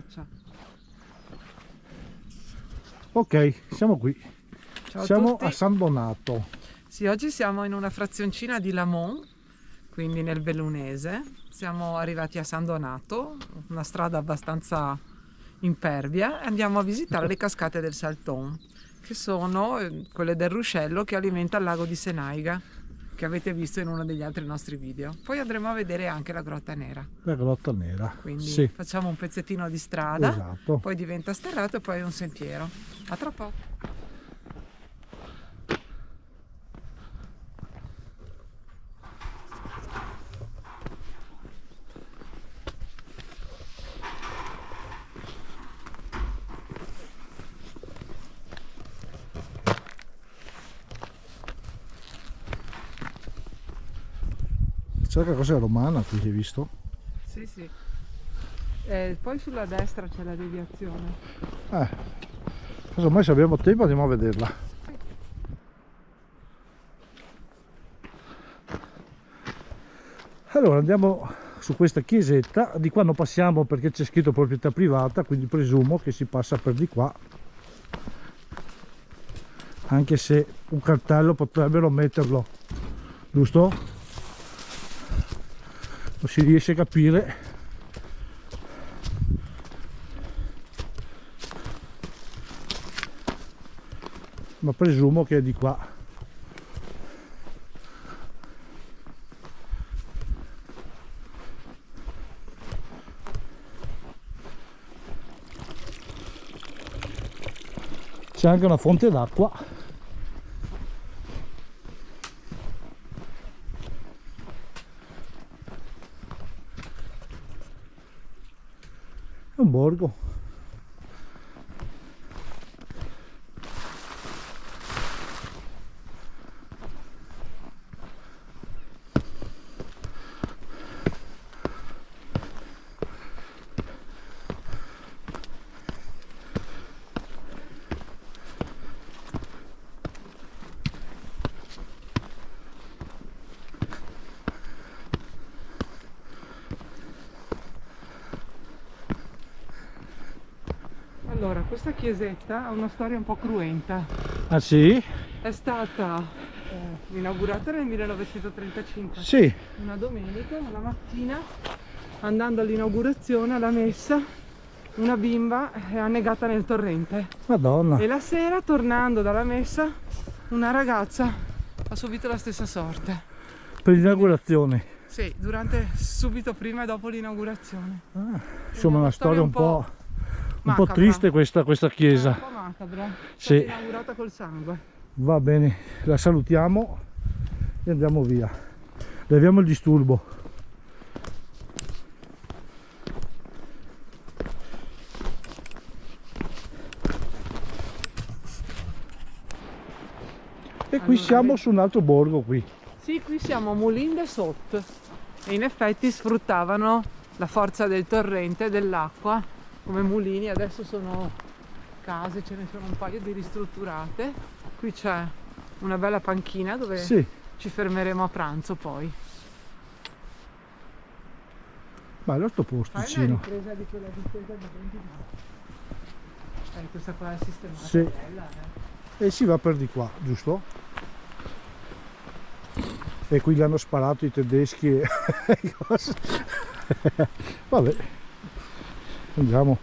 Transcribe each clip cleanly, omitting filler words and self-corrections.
Ciao. Ok, siamo qui. Ciao Siamo tutti. a San Donato. Sì, oggi siamo in una frazioncina di Lamont, quindi nel Bellunese. Siamo arrivati a San Donato, una strada abbastanza impervia, e andiamo a visitare le cascate del Salton, che sono quelle del ruscello che alimenta il lago di Senaiga, che avete visto in uno degli altri nostri video. Poi andremo a vedere anche la Grotta Nera. La Grotta Nera. Quindi Sì, facciamo un pezzettino di strada, esatto. poi diventa sterrato e poi un sentiero. A tra poco. C'è qualche cosa romana qui che hai visto? Sì, sì. Poi sulla destra c'è la deviazione. Insomma, se abbiamo tempo andiamo a vederla. Allora andiamo su questa chiesetta, di qua non passiamo perché c'è scritto proprietà privata, quindi presumo che si passa per di qua, anche se un cartello potrebbero metterlo, giusto? Non si riesce a capire. Ma presumo che è di qua. C'è anche una fonte d'acqua. È un borgo. Allora, questa chiesetta ha una storia un po' cruenta. Ah sì? È stata inaugurata nel 1935, Sì. una domenica, la mattina, andando all'inaugurazione, alla messa, una bimba è annegata nel torrente. Madonna. E la sera, tornando dalla messa, una ragazza ha subito la stessa sorte. Per l'inaugurazione. Sì, subito prima e dopo l'inaugurazione. Insomma, una storia un po' macabra. triste questa Un chiesa. po' macabra. È Sì. stata inaugurata col sangue. Va bene, la salutiamo e andiamo via. Leviamo il disturbo. E qui siamo su un altro borgo qui. Sì, qui siamo a Moulin de Sot e in effetti sfruttavano la forza del torrente e dell'acqua come mulini. Adesso sono case, ce ne sono un paio di ristrutturate. Qui c'è una bella panchina dove Sì. ci fermeremo a pranzo poi. Ma l'altro Fai una posticino. ripresa di quella distesa di 20 questa qua è sistemata. Sì. Bella, E si va per di qua, giusto? E qui gli hanno sparato i tedeschi e cose. Vabbè, andiamo.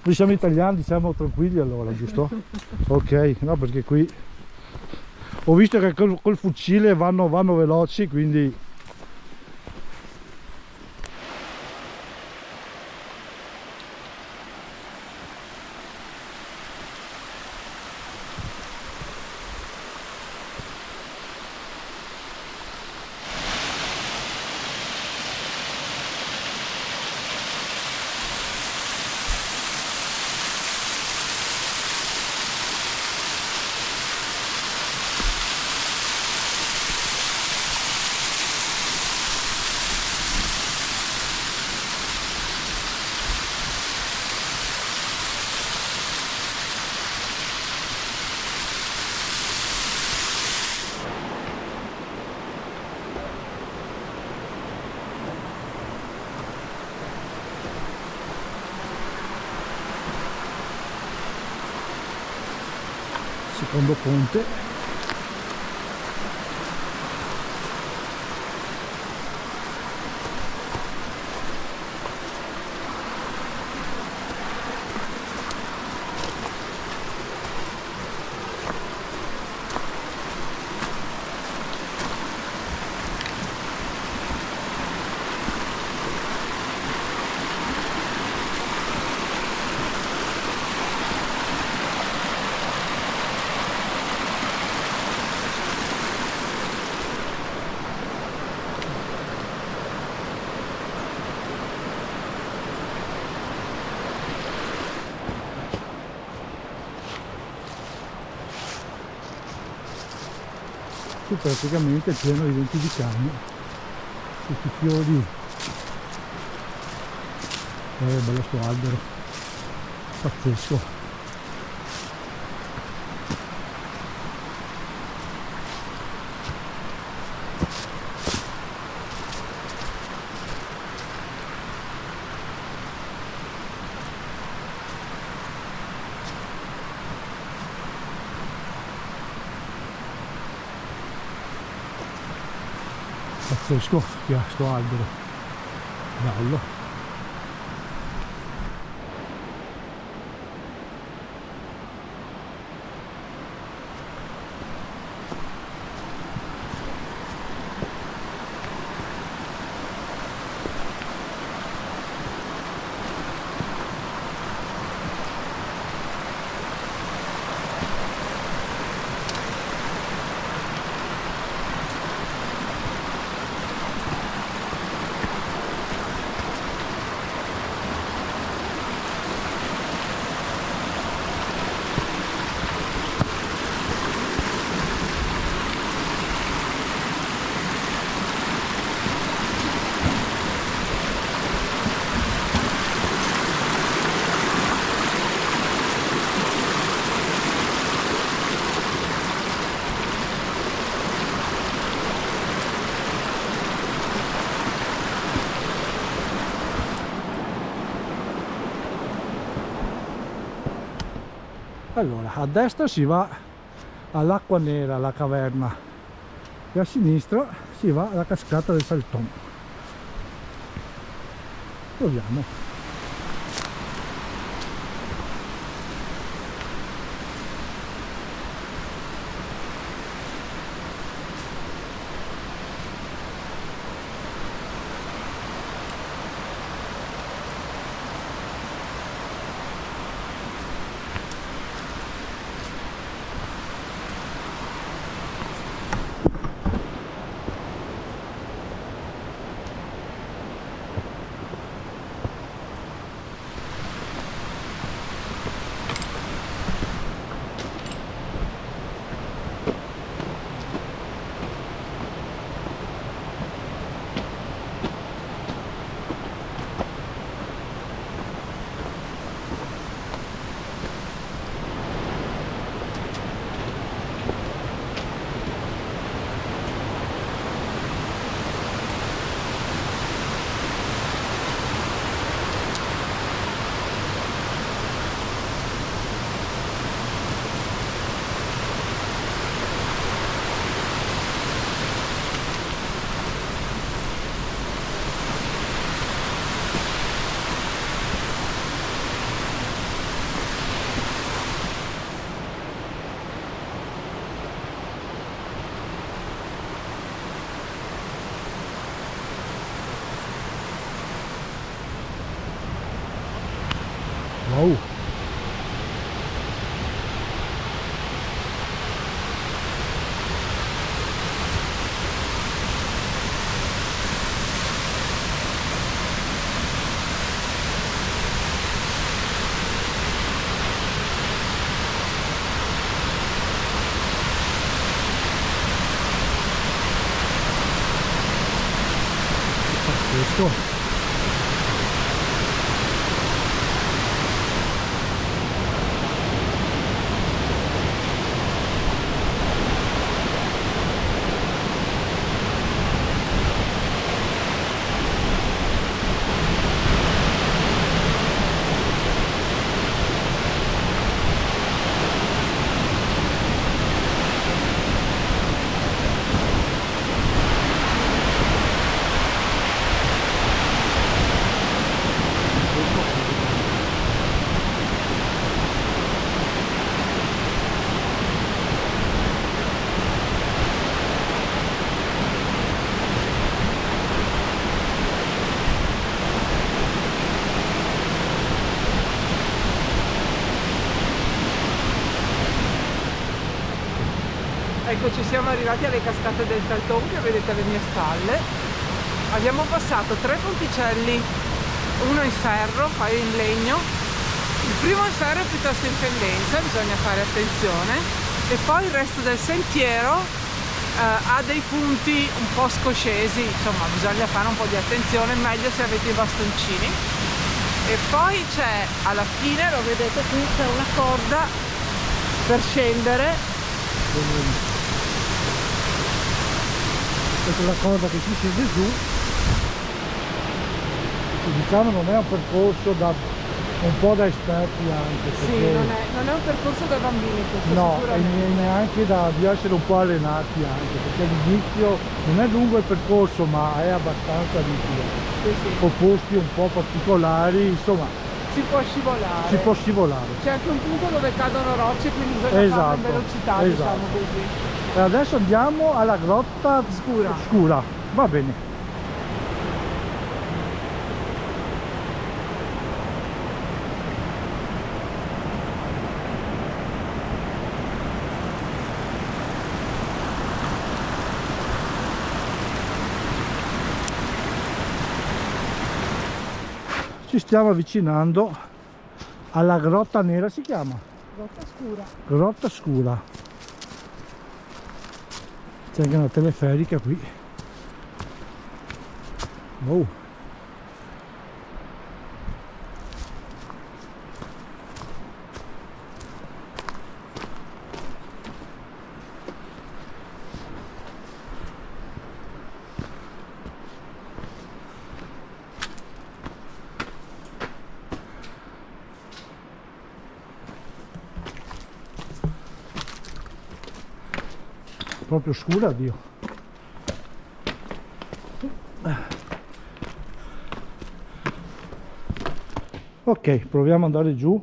Noi siamo italiani, siamo tranquilli allora, giusto? Ok, no, perché qui ho visto che col fucile vanno veloci, quindi secondo ponte. Qui praticamente è pieno di venti di cani, questi fiori, bello sto albero, pazzesco. Pazzesco che ha sto albero, bello. Allora, a destra si va all'Acqua Nera, alla caverna, e a sinistra si va alla cascata del Salton. Proviamo. Wow. Pazzesco. Ecco, ci siamo arrivati alle cascate del Salton che vedete alle mie spalle. Abbiamo passato 3 ponticelli, uno in ferro, poi in legno. Il primo in ferro è piuttosto in pendenza, bisogna fare attenzione, e poi il resto del sentiero ha dei punti un po' scoscesi, insomma bisogna fare un po' di attenzione, meglio se avete i bastoncini. E poi c'è, alla fine, lo vedete qui, c'è una corda per scendere. Questa è la cosa che si scende giù, diciamo non è un percorso da un po' da esperti anche, Sì, non è un percorso da bambini questo, no, e sicuramente. neanche di essere un po' allenati anche, perché all'inizio non è lungo il percorso ma è abbastanza ripido, Sì, sì. con posti un po' particolari, insomma Si può scivolare. si può scivolare. C'è anche un punto dove cadono rocce, quindi bisogna farlo in velocità, diciamo così. E adesso andiamo alla grotta scura. Va bene. Ci stiamo avvicinando alla grotta nera, si chiama? Grotta scura. Grotta scura. C'è anche una teleferica qui. Oh. Proprio scura, Dio. Ok, proviamo ad andare giù.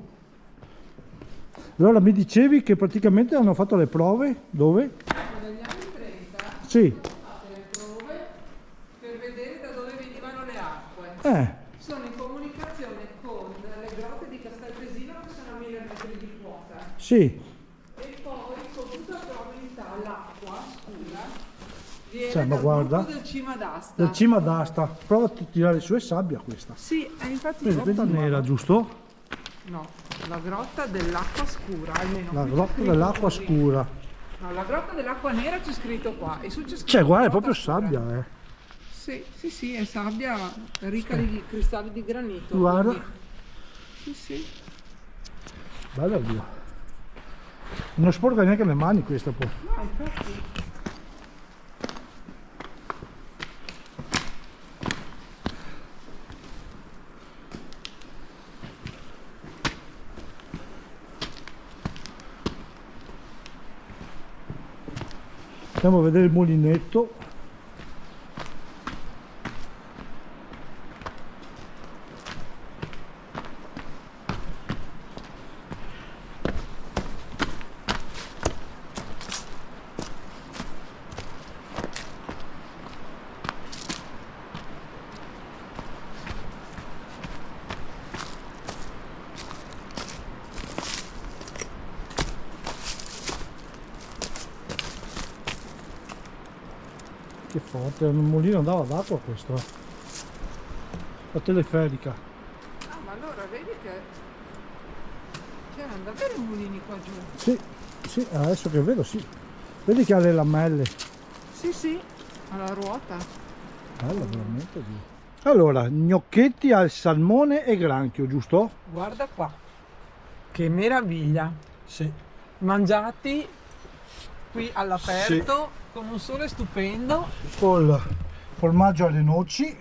Allora mi dicevi che praticamente hanno fatto le prove dove? Negli anni 30 Sì. sono fatte le prove per vedere da dove venivano le acque. Sono in comunicazione con le grotte di Castelpesino che sono a 1000 metri di quota. Sì. E poi con tutta probabilità l'acqua scura viene Cioè, ma dal guarda. gruppo del Cima d'Asta. Del Cima d'Asta. Prova a tirare su, è sabbia questa. Sì, infatti Grotta nera, giusto? No, la grotta dell'acqua scura, almeno. La qui c'è grotta scritto dell'acqua così. scura. No, la grotta dell'acqua nera c'è scritto qua e su c'è scritto Cioè, guarda, è grotta proprio scura. sabbia, eh. Sì, sì, sì, è sabbia ricca di cristalli di granito. Guarda. quindi- Sì, sì. Bella, Dio. Non sporca neanche le mani questa poi. No, infatti. Andiamo a vedere il mulinetto. Che forte, un mulino andava d'acqua questo. La teleferica. Ah, ma allora vedi che c'erano davvero i mulini qua giù. Sì, sì, adesso che vedo sì. Vedi che ha le lamelle. Sì, sì, alla ruota. Bella veramente. Dio. Allora, gnocchetti al salmone e granchio, giusto? Guarda qua. Che meraviglia. Sì. Mangiati qui all'aperto con un sole stupendo Col formaggio alle noci,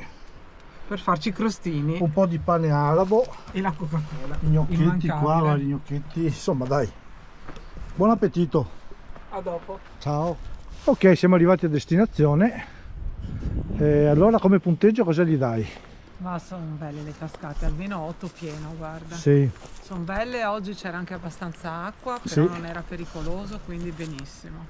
per farci i crostini un po' di pane arabo, e la Coca-Cola. i gnocchetti Immancabile. qua, vari gnocchetti, insomma dai. Buon appetito. A dopo. Ciao. Ok, siamo arrivati a destinazione. Allora come punteggio cosa gli dai? Ma sono belle le cascate, almeno 8 pieno, guarda. Sì. Sono belle, oggi c'era anche abbastanza acqua, però Sì. non era pericoloso, quindi benissimo.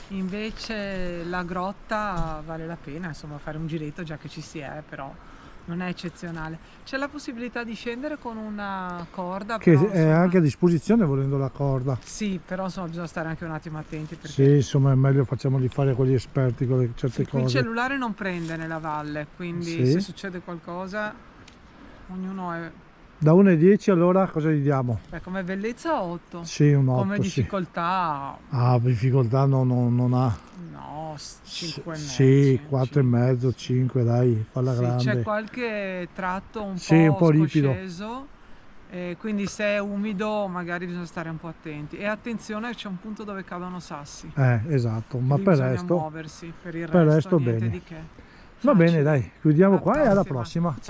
Invece la grotta vale la pena, insomma, fare un giretto già che ci si è, però non è eccezionale. C'è la possibilità di scendere con una corda, Che però, è insomma, anche a disposizione volendo la corda. sì, però insomma bisogna stare anche un attimo attenti perché Sì, insomma è meglio facciamoli fare con gli esperti con certe qui il cose. cellulare non prende nella valle, quindi Sì. se succede qualcosa ognuno è... Da 1 ai 10 allora cosa gli diamo? Beh, come bellezza 8, Sì, un 8, come sì. difficoltà Ah, difficoltà non ha. no, 5 e mezzo. Sì, 4 e mezzo, 5, dai, falla Sì, grande. c'è qualche tratto un Sì, un po' po' ripido. scosceso, quindi se è umido magari bisogna stare un po' attenti. E attenzione, c'è un punto dove cadono sassi. Esatto, ma Lì per bisogna resto, muoversi, per il per resto resto niente bene. di che. Va bene, Facile. dai, chiudiamo Alla qua e alla prossima. prossima. Ciao.